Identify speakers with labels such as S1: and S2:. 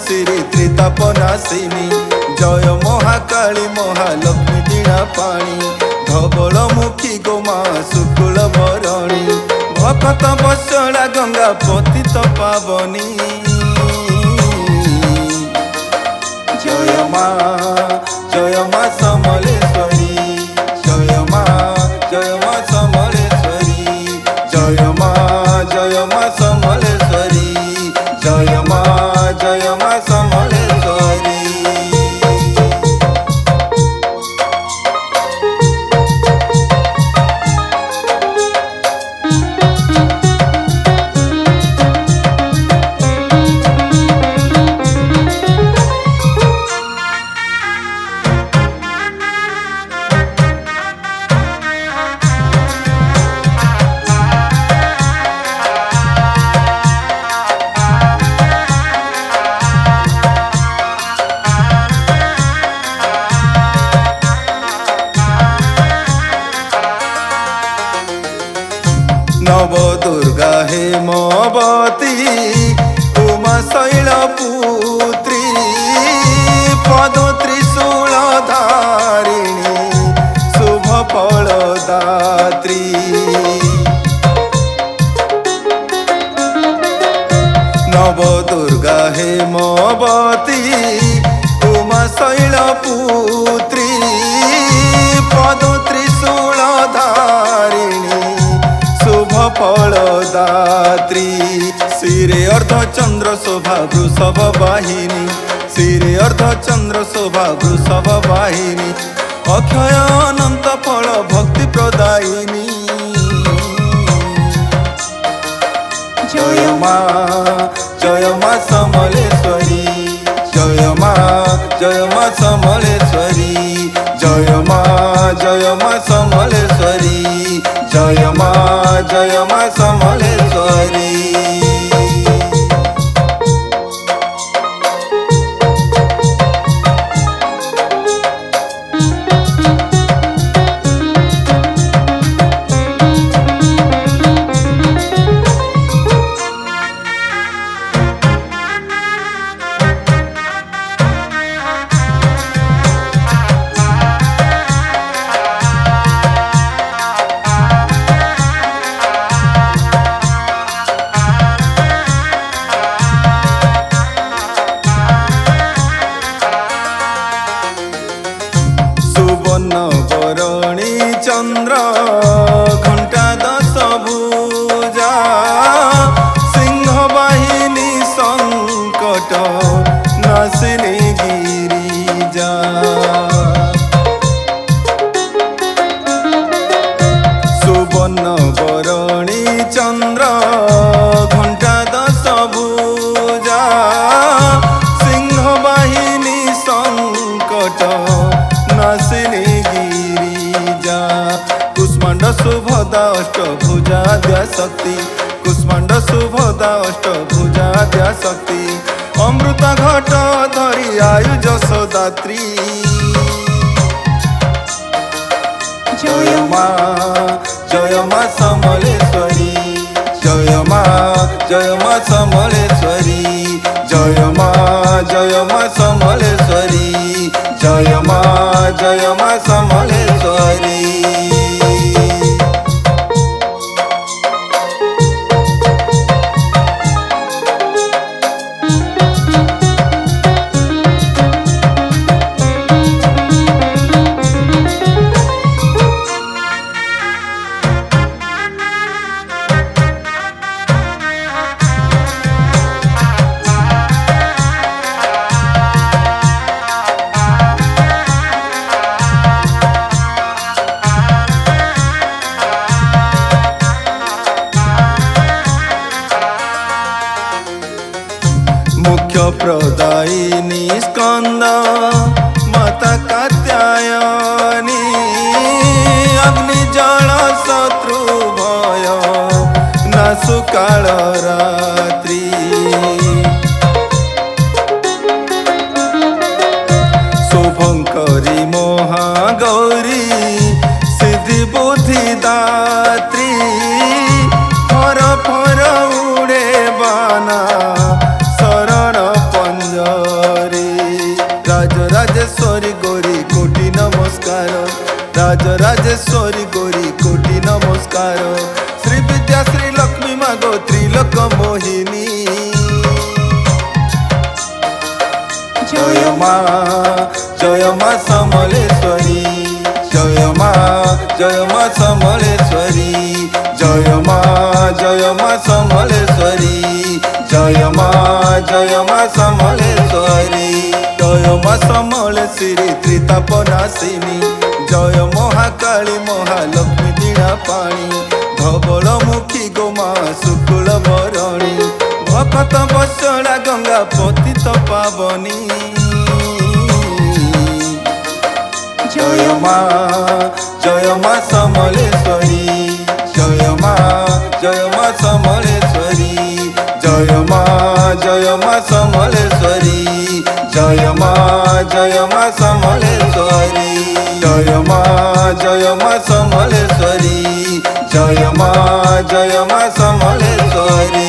S1: श्री त्रितापनाशिनी जय महाकाली महालक्ष्मी बीणा पाणी धवलमुखी गोमा शुक्ल बरणी भक्त बसला गंगा पतित पावनी जय माँ समलेश्वरी जय माँ समलेश्वरी जय माँ समलेश्वरी जय माँ समलेश्वरी। नव दुर्गा हेमवती उमा शैलपुत्री पद त्रिशूल धारिणी शुभ फलदात्री नव दुर्गा हेमवती उमा शैलपुत्री पद त्रिशूल धारिणी शुभ फलदात्री शिरे अर्धचंद्र शोभा वृषभ वाहिनी शिरे अर्धचंद्र शोभा वृषभ वाहिनी अक्षय अनंत फल भक्ति प्रदायिनी जय माँ समलेश्वरी जय माँ समलेश्वरी जय माँ समलेश्वरी जय माँ समलेश्वरी। बरणी चंद्र घंटा दश भुजा सिंह वाहिनी संकट नाशिनी गिरिजा सुवर्ण बरणी चंद्र घंटा दश भुजा सिंह वाहिनी संकट नाशिनी गिरिजा कुष्मांड सुभदा अष्टभुजा द्या शक्ति कुष्मांड सुभदा अष्टभुजा द्या शक्ति अमृत घट धरी आयु जशोदात्री जय माँ समलेश्वरी जय माँ समलेश्वरी जय माँ समलेश्वरी जय माँ समलेश्वरी। मुख्य प्रदायिनी स्कंद माता कात्यायनी अग्नि जल शत्रु भय नाशु काल रात्रि शुभंकरी महागौरी सिद्धि बुद्धि दात्री फर फर उड़े बाना शरण पंज মা সমলেশ্বরী, জয় মা সমলেশ্বরী, জয় মা সমলেশ্বরী, জয় মা সমলেশ্বরী, জয় মা সমলেশ্বরী ত্রিতাপনাশিনী, জয় মহাকালী মহালক্ষ্মী বীণা পাণি, ধবলমুখী গোমা শুকুল বরণী, ভকত বৎসলা গঙ্গা পতিত পাবনী। জয় মা সমলেশ্বরী, জয় মা সমলেশ্বরী, জয় মা সমলেশ্বরী, জয় মা সমলেশ্বরী, জয় মা সমলেশ্বরী, জয় মা সমলেশ্বরী।